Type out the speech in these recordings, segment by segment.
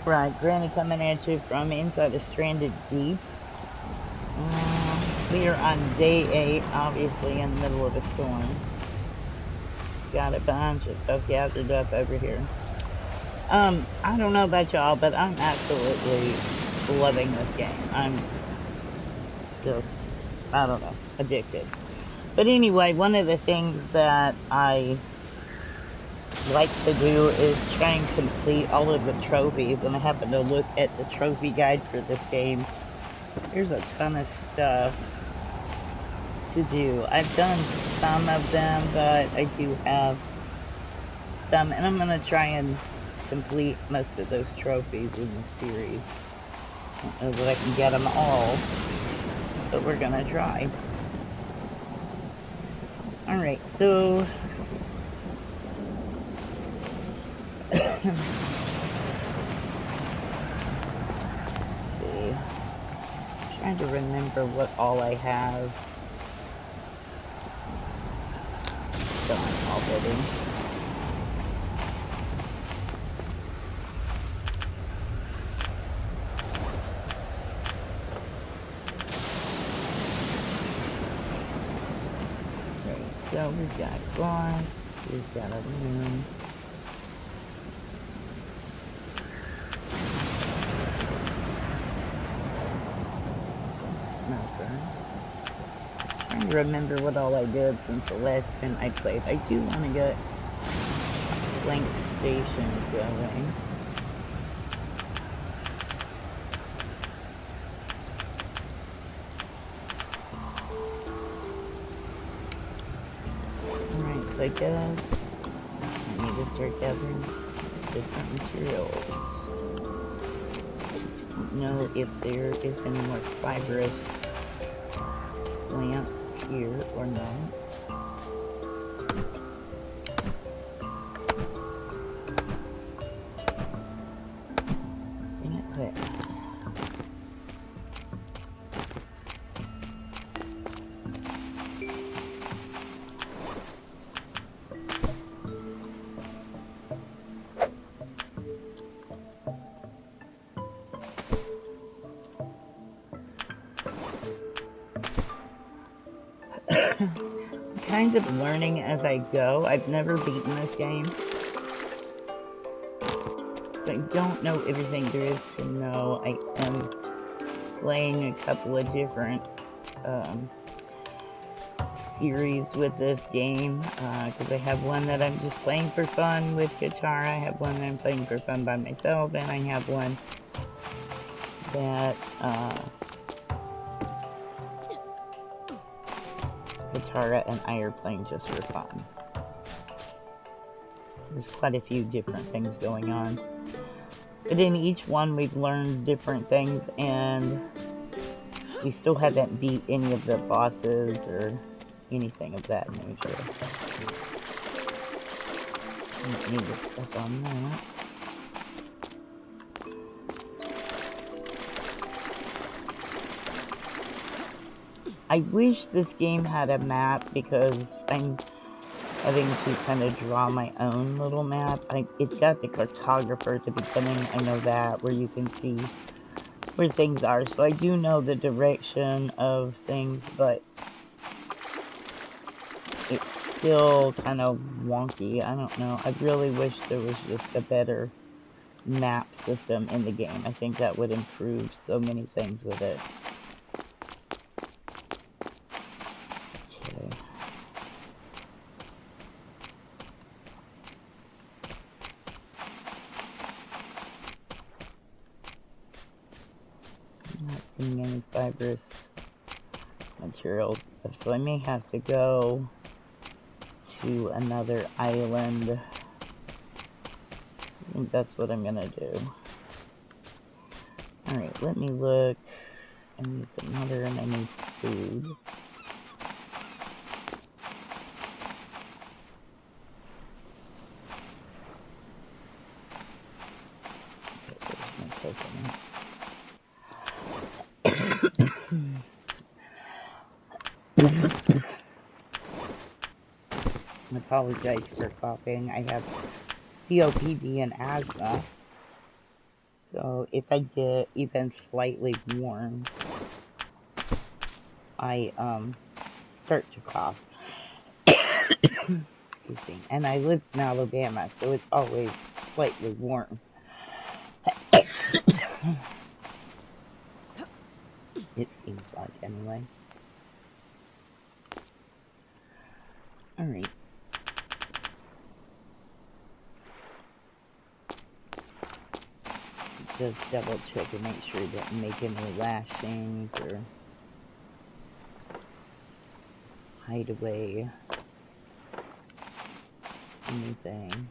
Right, Granny coming at you from inside a stranded deep. We are on day 8, obviously in the middle of a storm. Got a bunch of stuff gathered up over here. I don't know about y'all, but I'm absolutely loving this game. I'm just, I don't know, addicted. But anyway, one of the things that I like to do is try and complete all of the trophies, and I happen to look at the trophy guide for this game. There's a ton of stuff to do. I've done some of them, but I do have some, and I'm gonna try and complete most of those trophies in the series. I don't know that I can get them all, but we're gonna try. Alright, so let's see. I'm trying to remember what all I have done already. So we've got glass, we've got a room. I'm trying to remember what all I did since the last time I played. I do want to get blank station going. Alright, so I guess I need to start gathering different materials. I don't know if there is any more fibrous plants here or not. Kind of learning as I go. I've never beaten this game, so I don't know everything there is to know. I am playing a couple of different series with this game, because I have one that I'm just playing for fun with guitar, I have one that I'm playing for fun by myself, and I have one that Katara and I are playing just for fun. There's quite a few different things going on. But in each one we've learned different things, and we still haven't beat any of the bosses or anything of that nature. Don't need to step on that. I wish this game had a map, because I'm having to kind of draw my own little map. It's got the cartographer at the beginning, I know that, where you can see where things are. So I do know the direction of things, but it's still kind of wonky. I don't know. I really wish there was just a better map system in the game. I think that would improve so many things with it. Okay. I'm not seeing any fibrous materials, so I may have to go to another island. I think that's what I'm gonna do. Alright, let me look. I need some water and I need food. Okay, there's my coconut. I apologize for coughing. I have COPD and asthma. So if I get even slightly warm, I start to cough. Excuse me. And I live in Alabama, so it's always slightly warm. It seems like, anyway. Alright. Just double check and make sure it didn't make any lashings or hide away anything.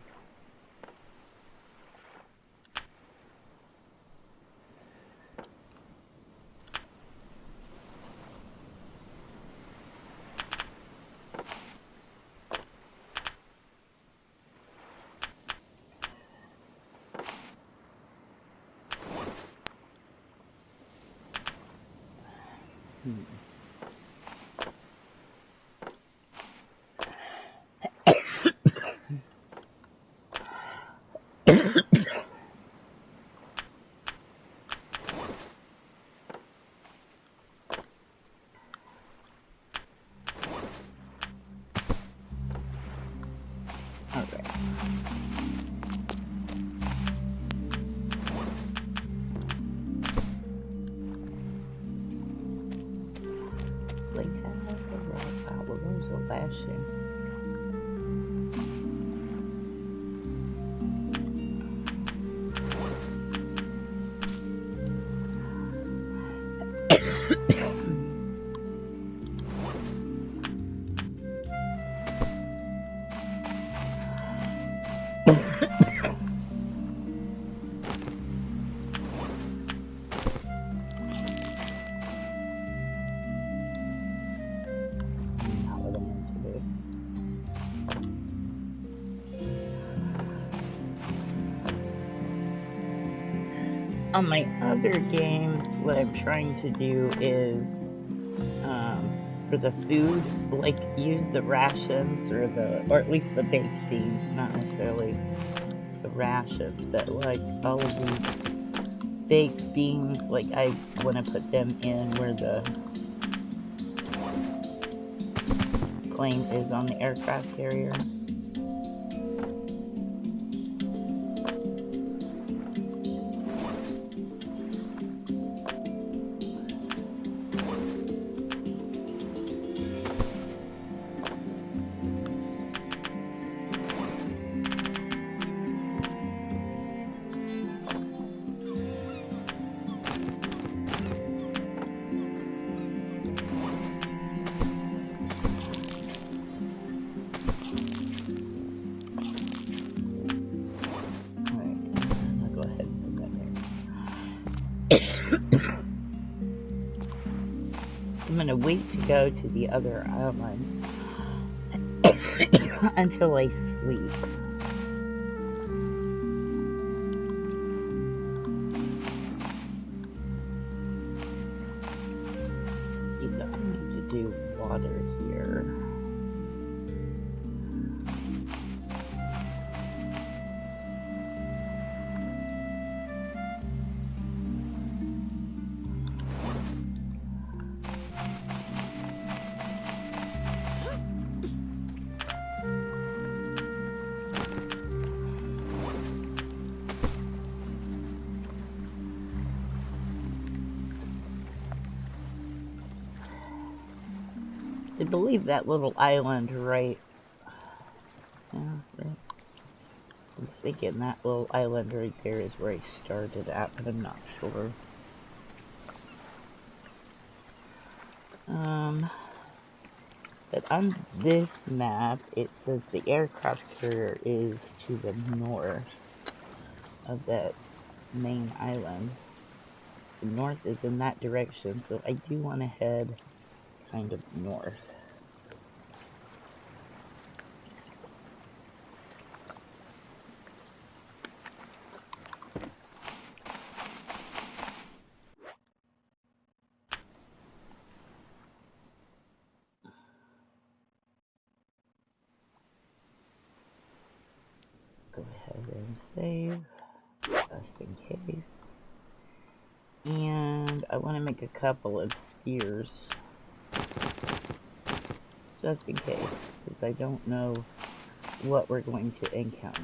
Alright. Like that, well, there's a lashing. On my other games, what I'm trying to do is, for the food, like, use the rations or at least the baked beans, not necessarily the rations, but like all of these baked beans, like I want to put them in where the plane is on the aircraft carrier. I'm gonna wait to go to the other island until I sleep. I need to do water here. I believe that little island right there. I was thinking that little island right there is where I started at, but I'm not sure. But on this map, it says the aircraft carrier is to the north of that main island. So north is in that direction, so I do want to head kind of north. Go ahead and save, just in case. And I want to make a couple of spears. Just in case. Because I don't know what we're going to encounter.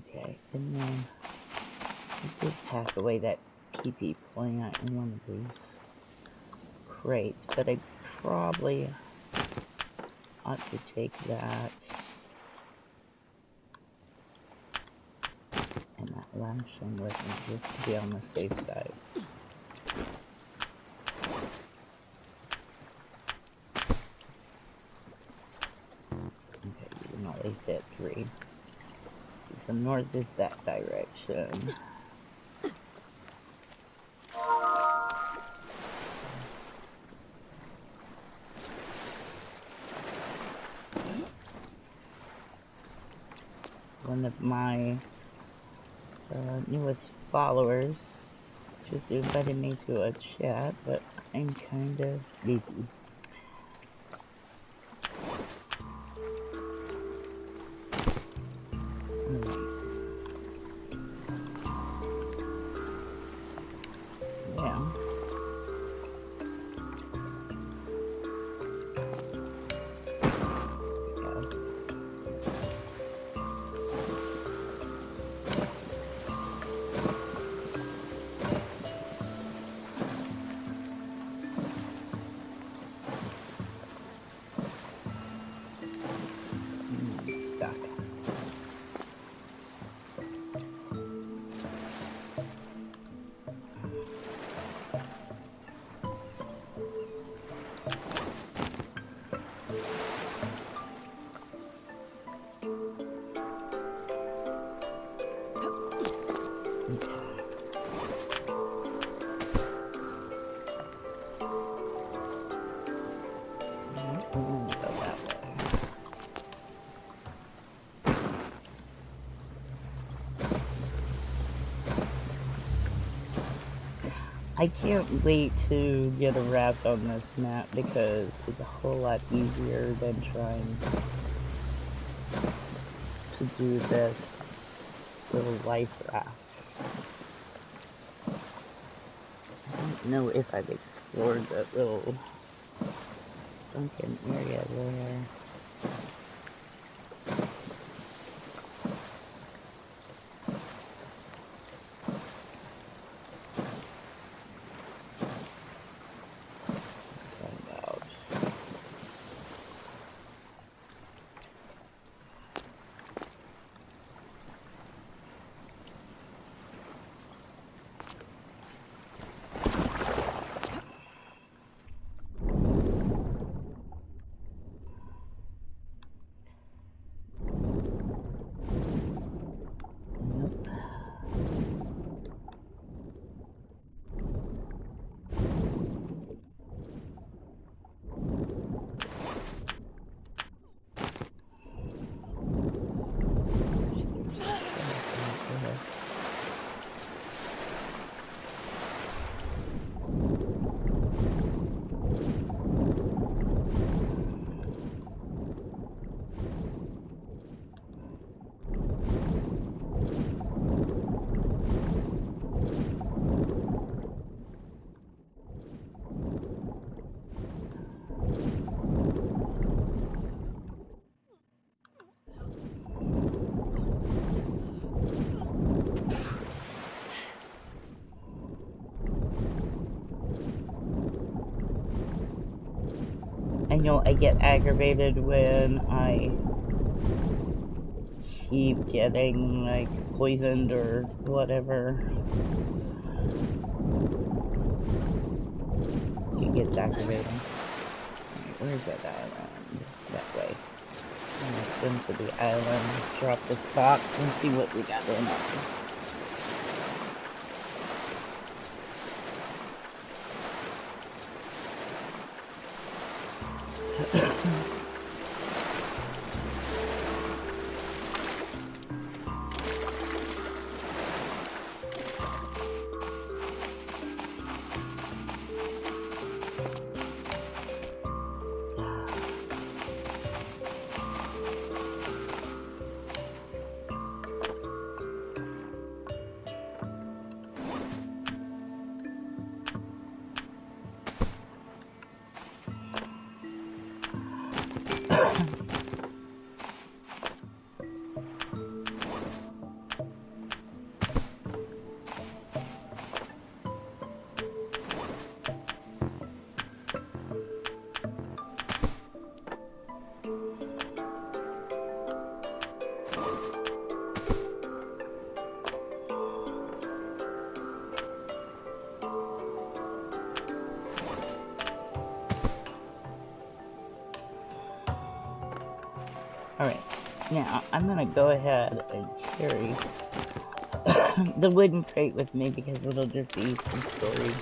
Okay, and then I did pack away that PP plant in one of these crates, but I probably ought to take that and that lashing with me just to be on the safe side. Okay, you can only fit 3. So north is that direction. One of my newest followers just invited me to a chat, but I'm kind of busy. Yeah. I can't wait to get a raft on this map because it's a whole lot easier than trying to do this little life raft. I don't know if I've explored that little sunken area there. I know I get aggravated when I keep getting like poisoned or whatever. It gets aggravating. Where's that island? That way. I'm gonna swim to the island, drop this box, and see what we got in it. Alright, now I'm gonna go ahead and carry the wooden crate with me because it'll just be some storage.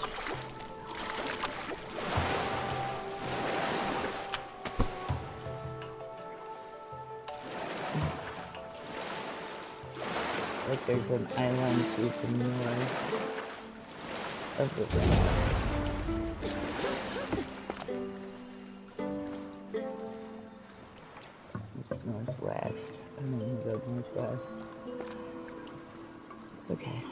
Like there's an island to the north of the river. It's northwest. I'm gonna go northwest. Okay.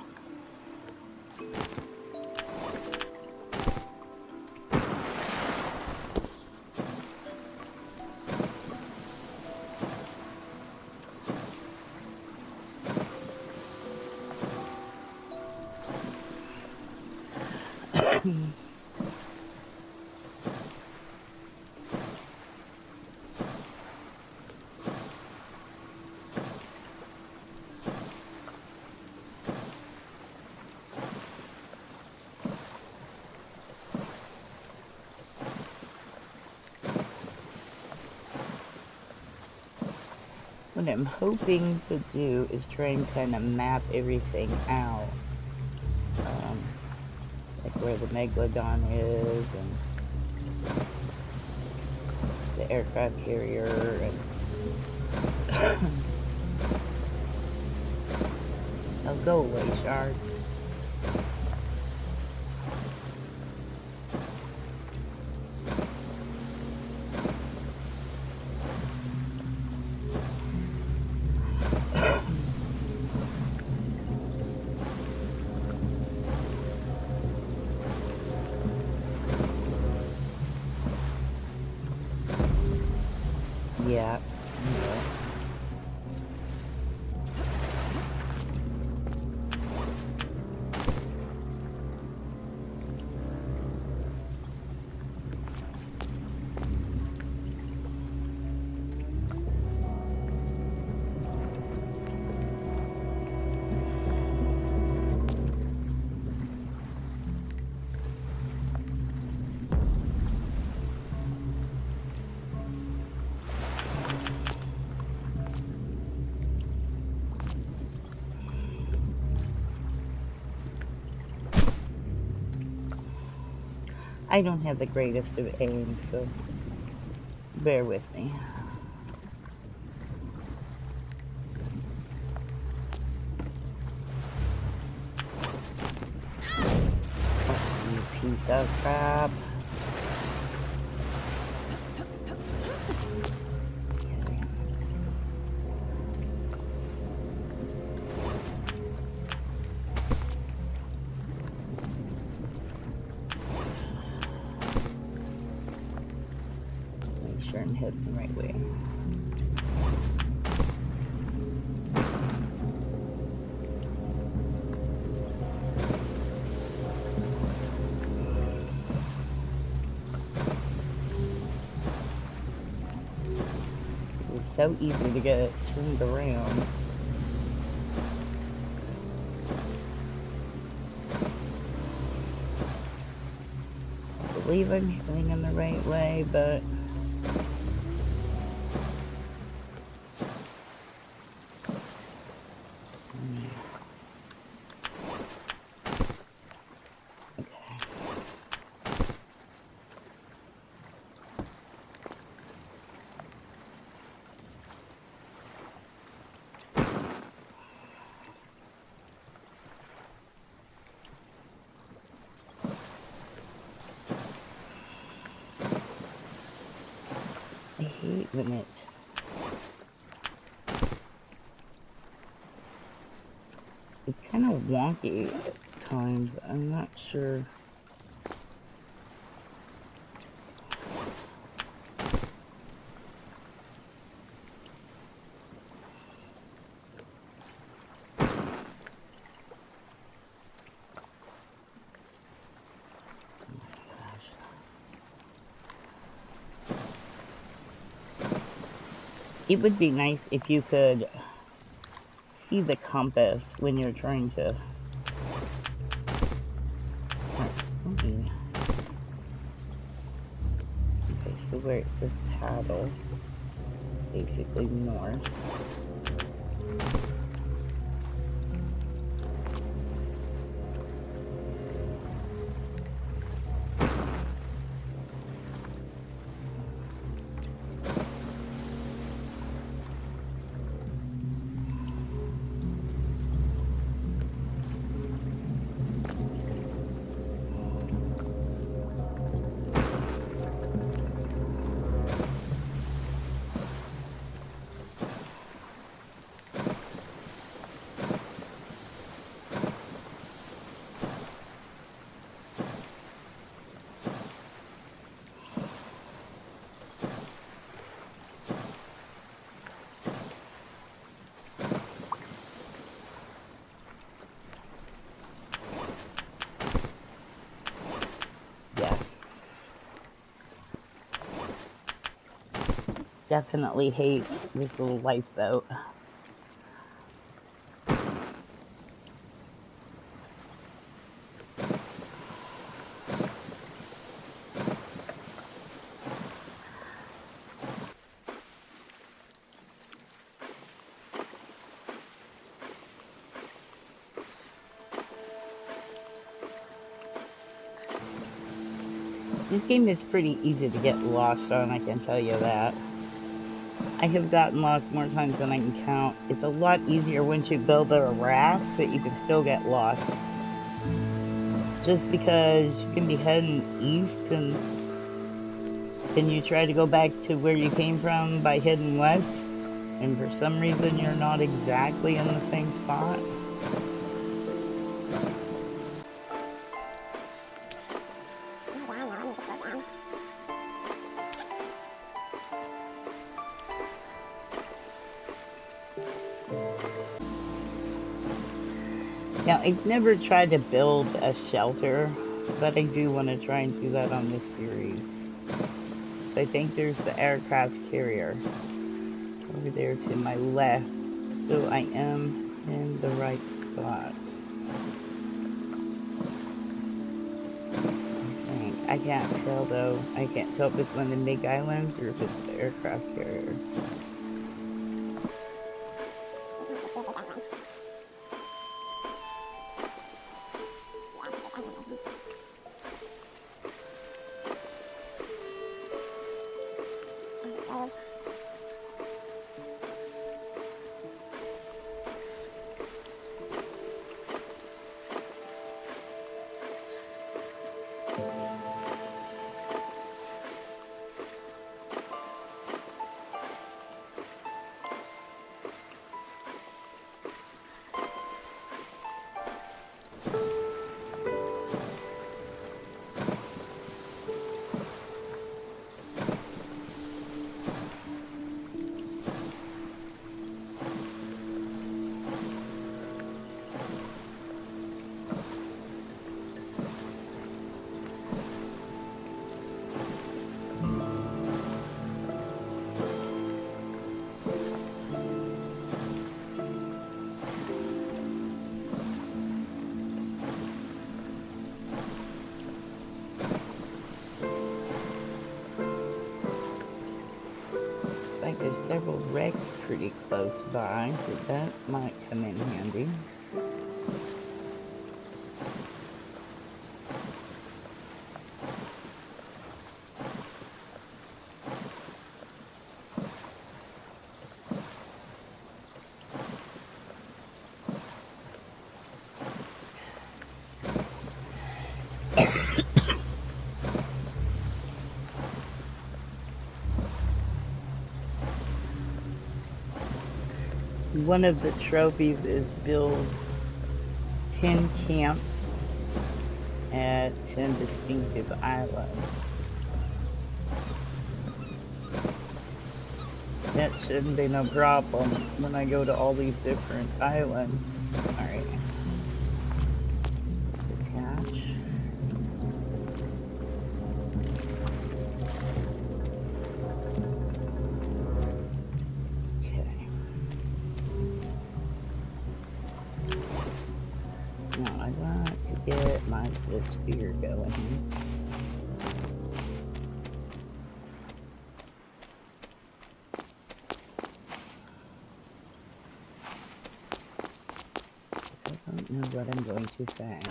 What I'm hoping to do is try and kind of map everything out. Like where the Megalodon is, and the aircraft carrier, and oh, go away, shark. Yeah. I don't have the greatest of aim, so bear with me. You piece of crap. Make sure I'm heading the right way. It's so easy to get turned around. I believe I'm heading in the right way, but I hate when it's kind of wonky at times. I'm not sure. It would be nice if you could see the compass when you're trying to... Okay, so where it says paddle, basically north. Definitely hate this little lifeboat. This game is pretty easy to get lost on, I can tell you that. I have gotten lost more times than I can count. It's a lot easier once you build a raft, but you can still get lost. Just because you can be heading east and then you try to go back to where you came from by heading west, and for some reason you're not exactly in the same spot. Now, I've never tried to build a shelter, but I do want to try and do that on this series. So I think there's the aircraft carrier over there to my left, so I am in the right spot. I can't tell though. I can't tell if it's one of the big islands or if it's the aircraft carrier. There's several wrecks pretty close by, so that might come in handy. One of the trophies is build 10 camps at 10 distinctive islands. That shouldn't be no problem when I go to all these different islands. Alright. Attach. a spear going here. I don't know what I'm going to find.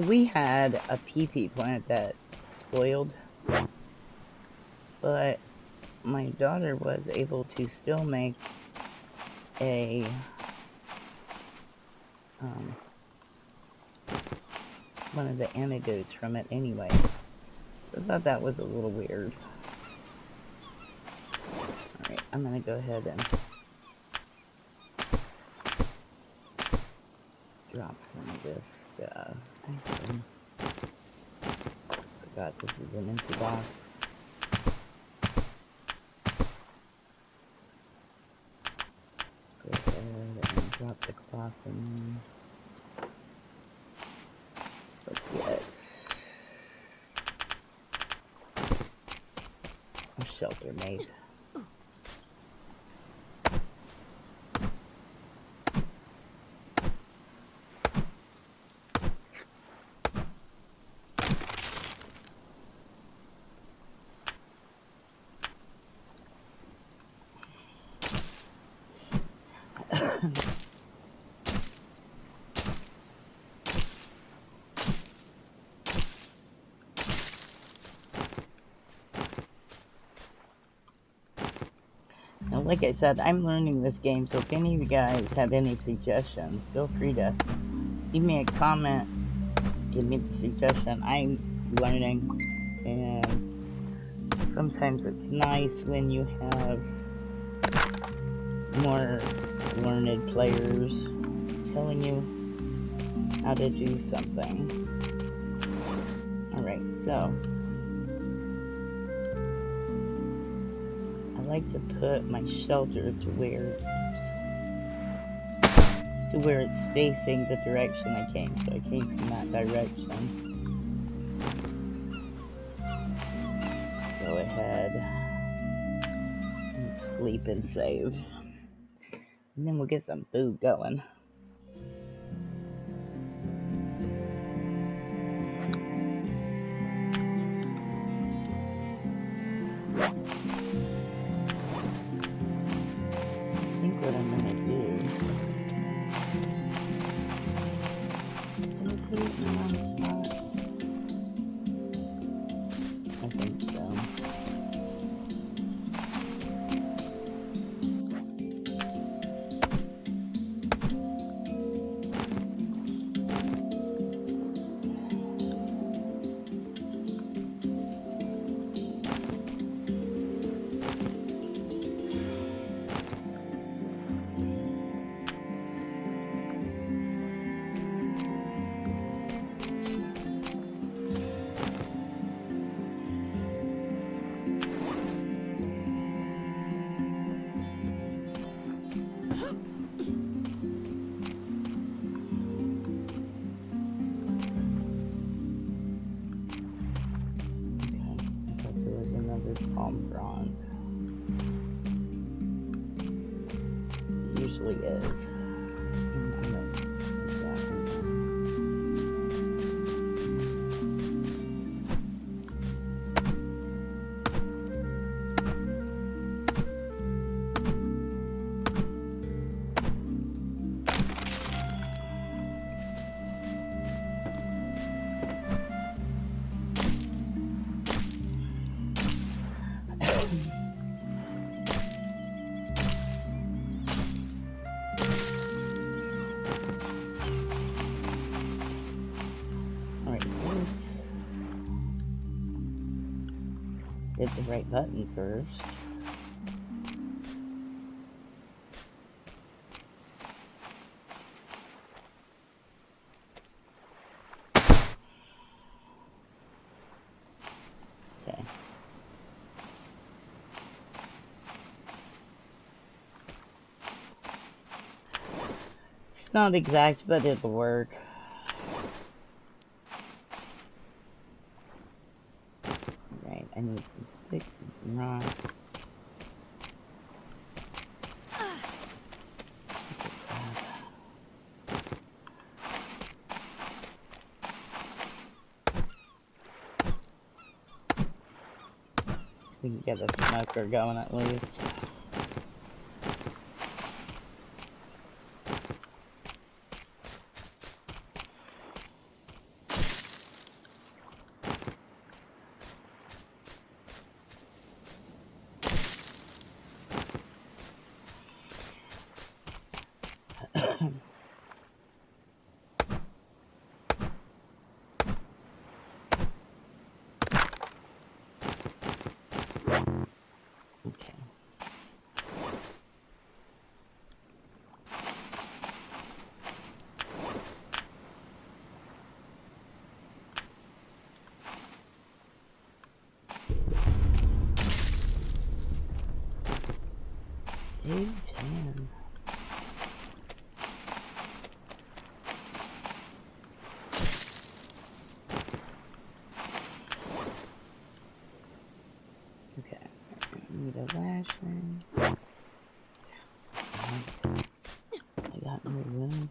We had a pea plant that spoiled, but my daughter was able to still make a one of the antidotes from it anyway. So I thought that was a little weird. Alright, I'm gonna go ahead and drop some of this stuff. Actually, forgot this is an empty box. Go ahead and drop the cloth in. Let's get a shelter made. Now, like I said, I'm learning this game, so if any of you guys have any suggestions, feel free to leave me a comment, give me the suggestion. I'm learning, and sometimes it's nice when you have more learned players telling you how to do something. Alright, so I like to put my shelter to where it's facing the direction I came. So I came from that direction. Go ahead and sleep and save. And then we'll get some food going. I think what I'm gonna do, can I put it in the wrong spot? I think so. Palm frond. Usually is. Hit the right button first. Okay. It's not exact, but it'll work. Right, I need some sticks and some rocks. We can get a smoker going at least. Okay. Day 10. Okay. Need a lashing. I got no room.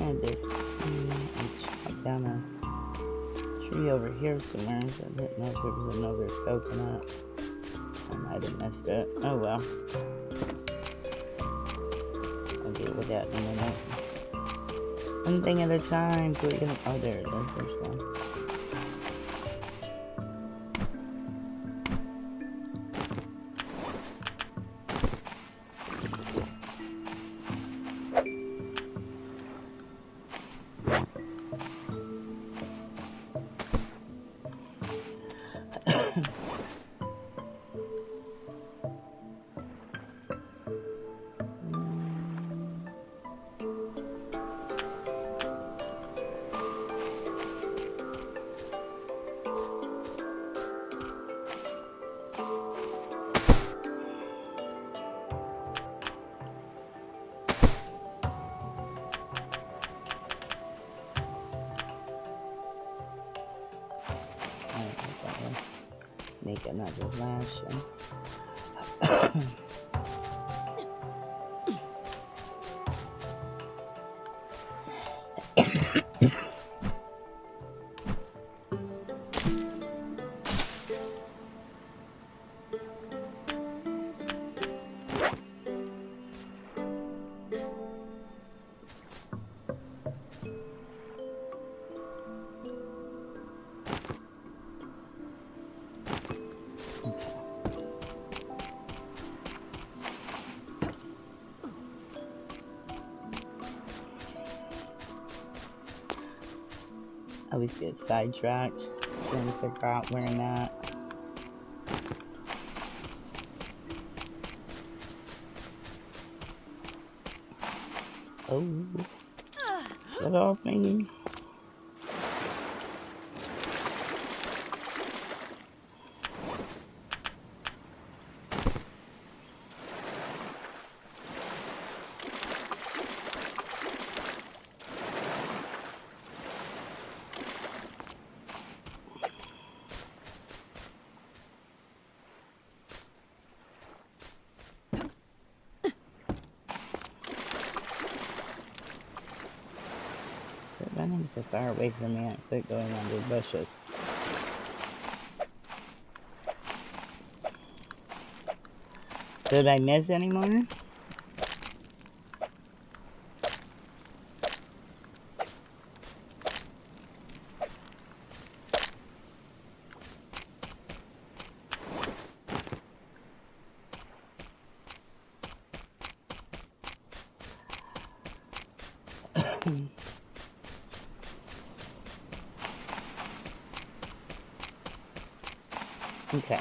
I just chop down a tree over here somewhere. I didn't know if there was another coconut. I might have missed it. Oh well. I'll deal with that in a minute. One thing at a time, please. Oh, there it is. There's one. Make another lashing. I always get sidetracked trying to figure out where I'm at. Oh, get off me. Running so far away from me, I quit going under the bushes. Did I miss any more? Okay.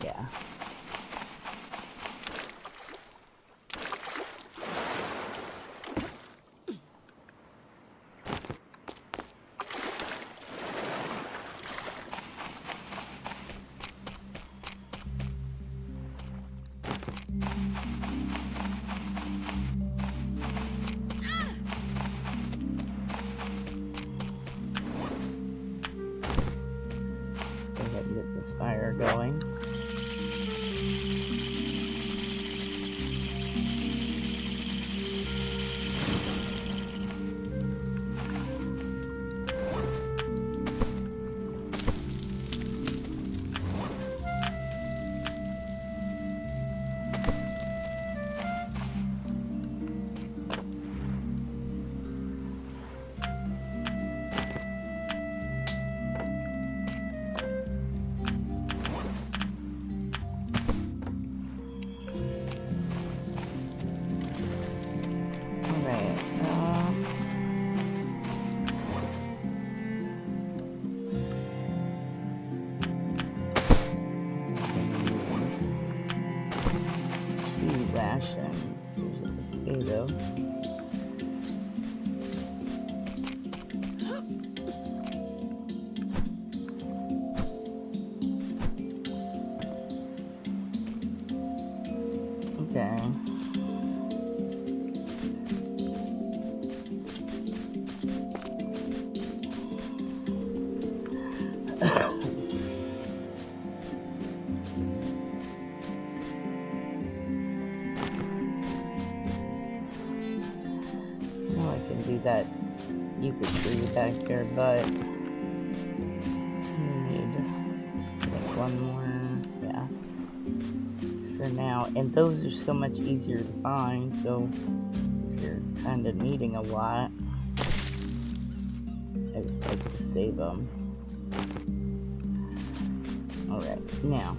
Yeah. Go ahead and get this fire going. Rations. There's a potato. Okay. Do that. You could tree back there, but we need like one more, yeah, for now. And those are so much easier to find, so if you're kind of needing a lot, I just like to save them. Alright, now.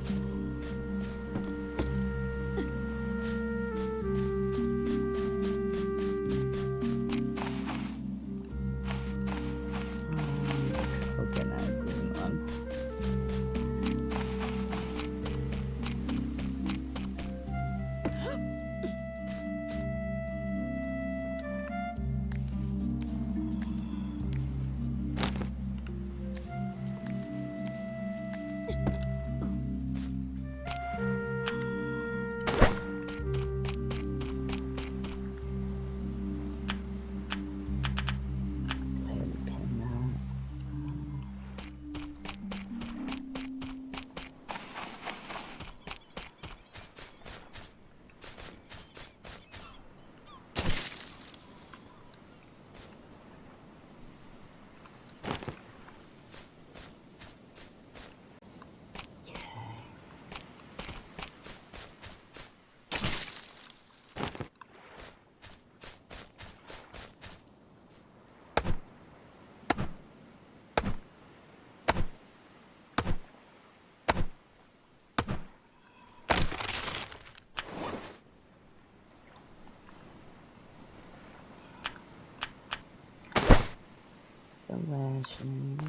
Rationing.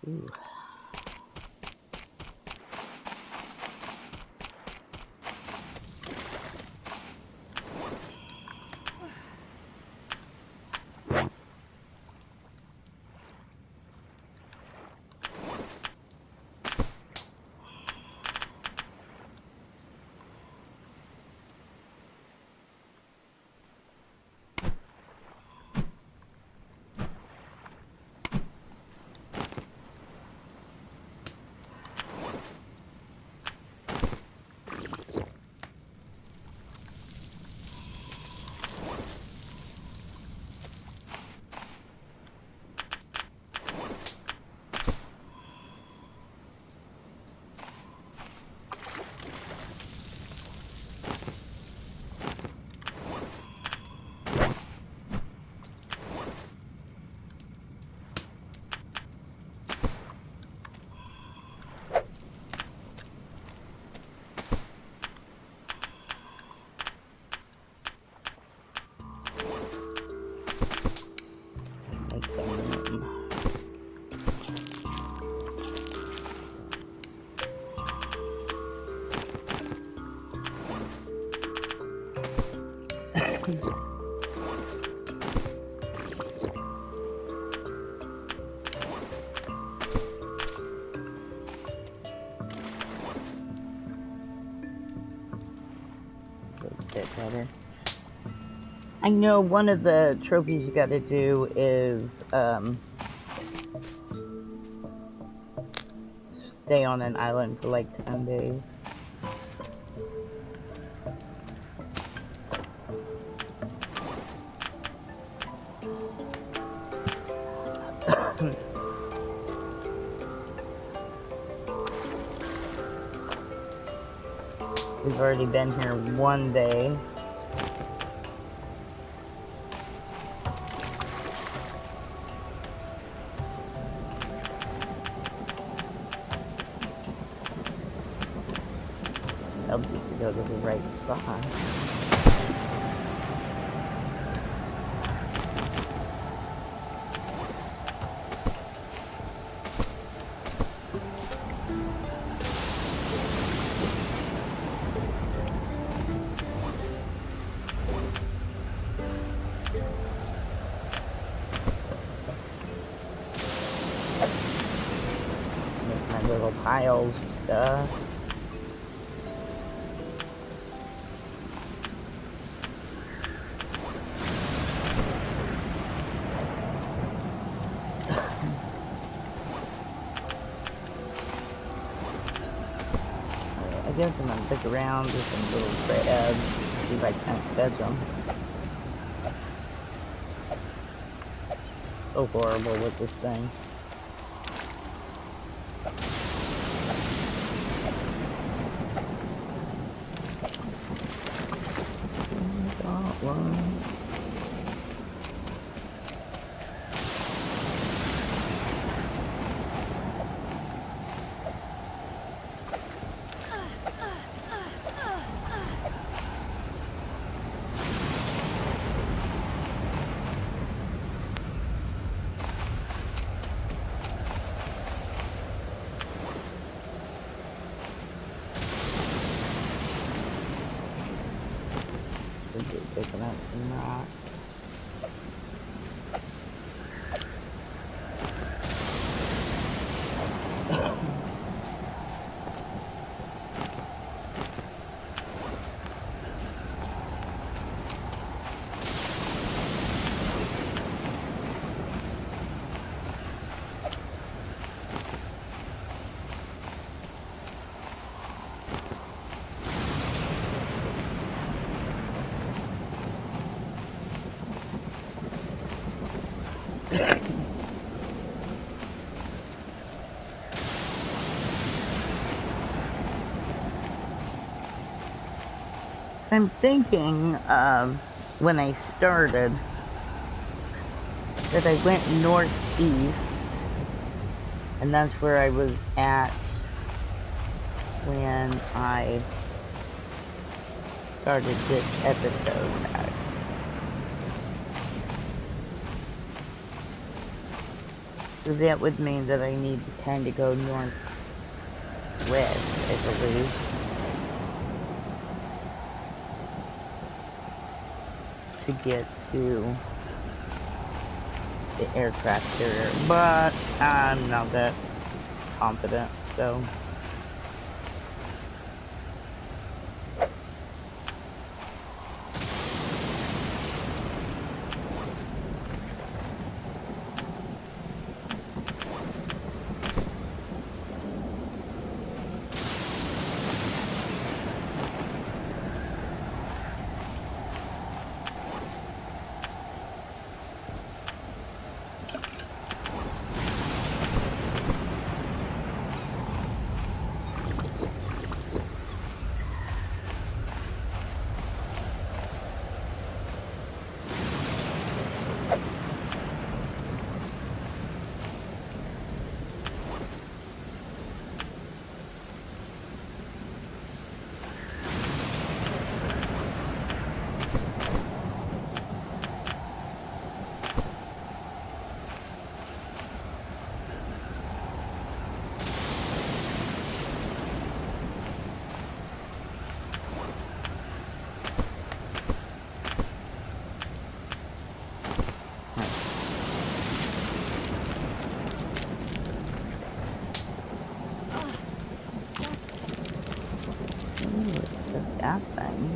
Ooh. Make some room. A bit better. I know one of the trophies you gotta do is stay on an island for like 10 days. We've already been here one day. Helps you to go to the right spot. Make my little piles of stuff. I guess I'm gonna pick around with some little crabs, see if I can't catch them. So horrible with this thing. Got one. Picking up some rocks. I'm thinking when I started that I went northeast, and that's where I was at when I started this episode back. So that would mean that I need to kind of go northwest, I believe, to get to the aircraft carrier. But I'm not that confident, so. That thing.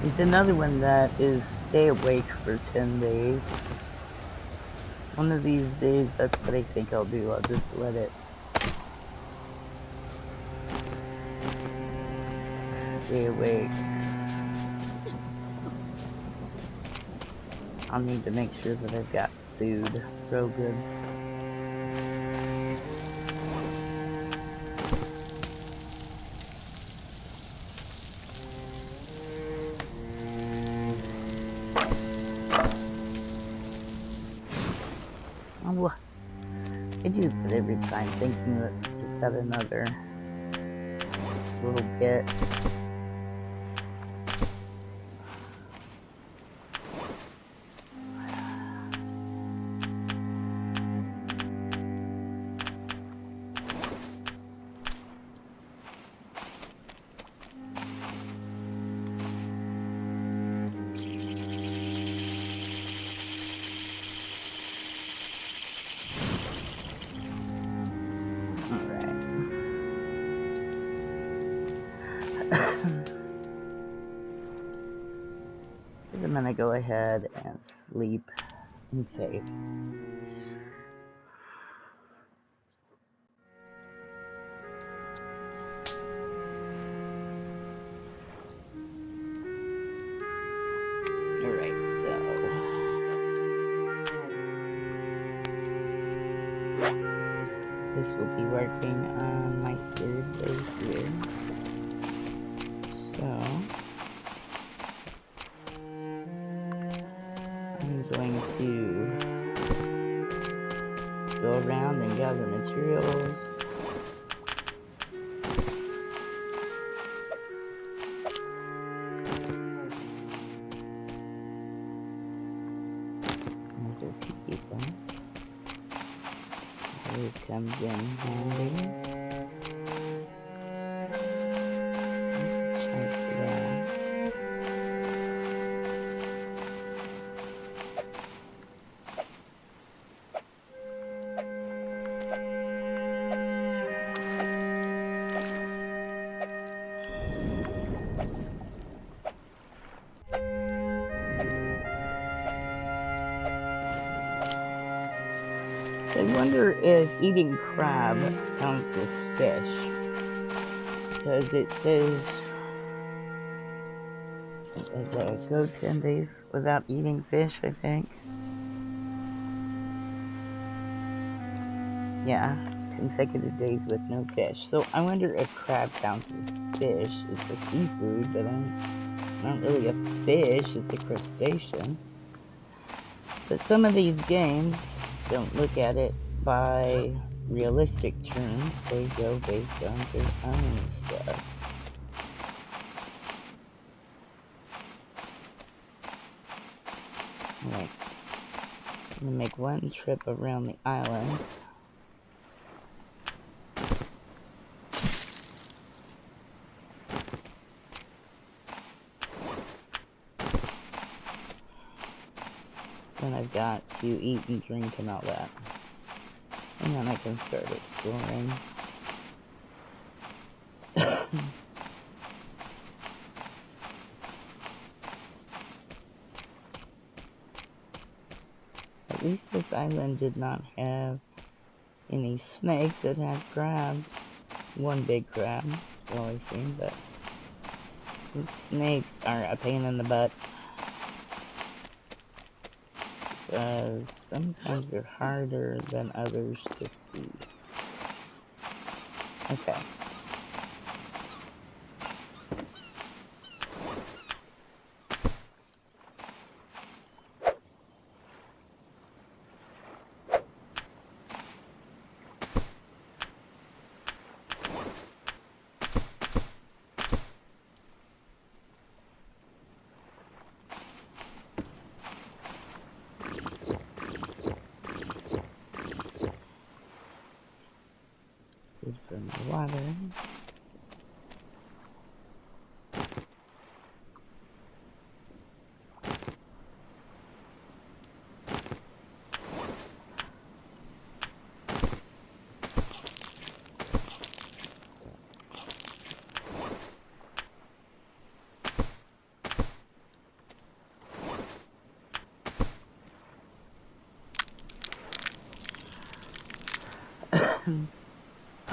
There's another one that is stay awake for 10 days. One of these days, that's what I think I'll do. I'll just let it stay awake. I'll need to make sure that I've got food real good. Oh, I do that every time, thinking that just got another little bit. I'm gonna go ahead and sleep and save. Alright, so this will be working on my third day here. So I'm going to go around and gather materials. There's two people. Always comes in handy. I wonder wonder if eating crab counts as fish. Because it says go 10 days without eating fish, I think. Yeah, consecutive days with no fish. So I wonder if crab counts as fish. It's a seafood, but not really a fish. It's a crustacean. But some of these games don't look at it by realistic terms. They go based on their own stuff. Alright, I'm gonna make one trip around the island. Then I've got to eat and drink and all that. And then I can start exploring. At least this island did not have any snakes. It had crabs. One big crab, that's all I've seen, but snakes are a pain in the butt. Because sometimes they're harder than others to see. Okay. Good for my water.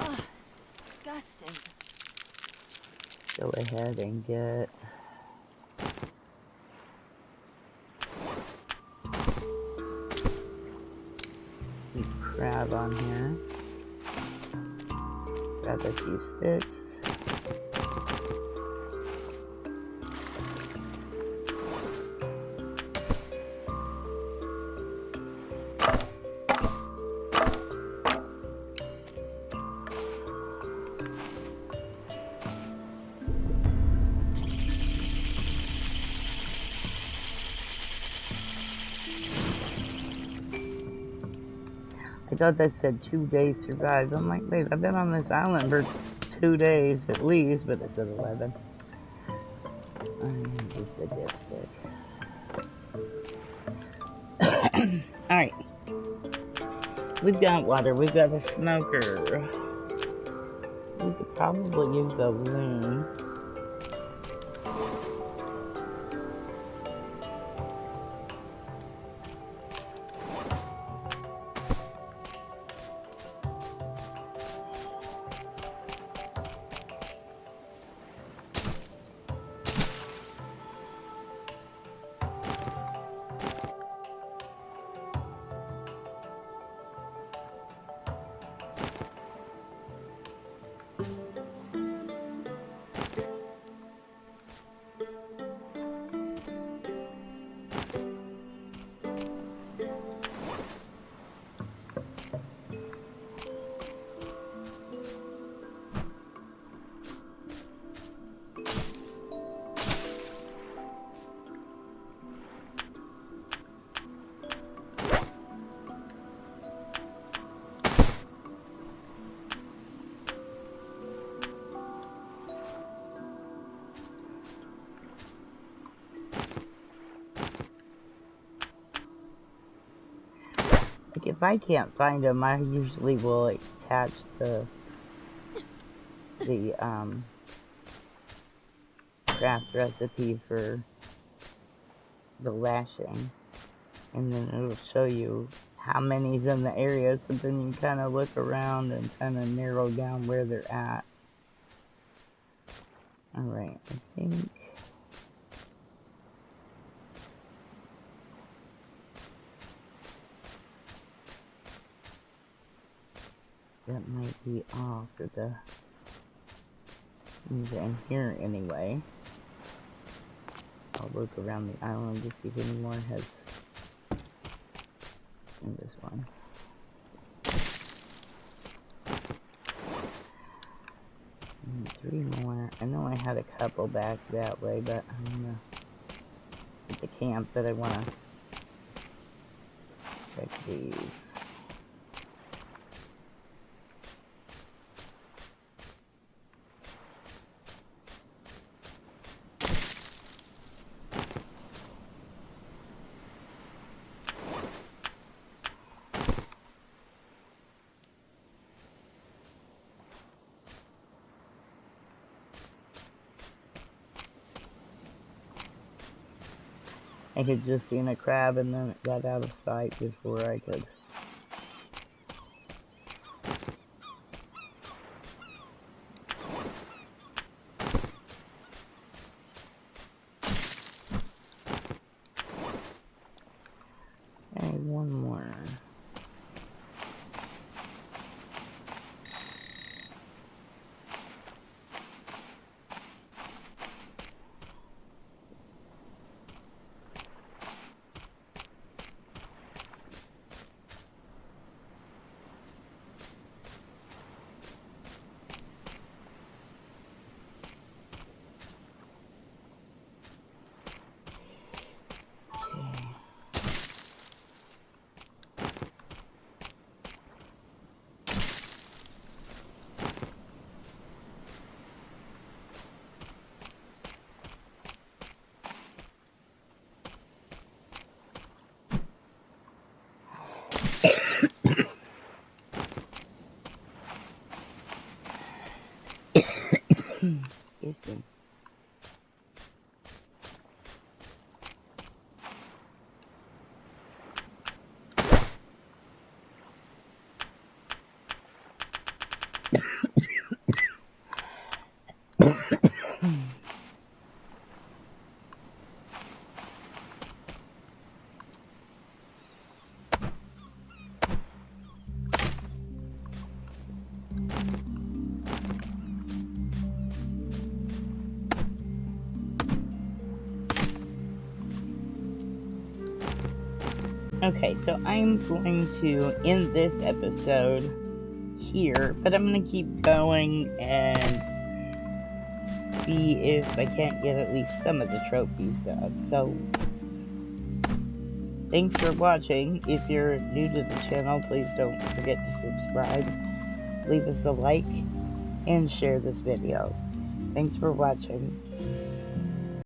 Oh, it's disgusting. Go ahead and get these crab on here. Grab a few sticks. I thought that said 2 days survived. I'm like, wait, I've been on this island for 2 days at least, but it said 11. Just a dipstick. Alright. We've got water. We've got a smoker. We could probably use a loom. Like if I can't find them, I usually will attach the craft recipe for the lashing, and then it'll show you how many's in the area, so then you kind of look around and kind of narrow down where they're at. Alright, I think that might be all for the things in here anyway. I'll look around the island to see if any more has in this one. And 3 more. I know I had a couple back that way, but I'm gonna at the camp that I wanna check these. I had just seen a crab and then it got out of sight before I could. Okay, one more. Excuse me. Okay, so I'm going to end this episode here, but I'm going to keep going and see if I can't get at least some of the trophies done. So, thanks for watching. If you're new to the channel, please don't forget to subscribe, leave us a like, and share this video. Thanks for watching.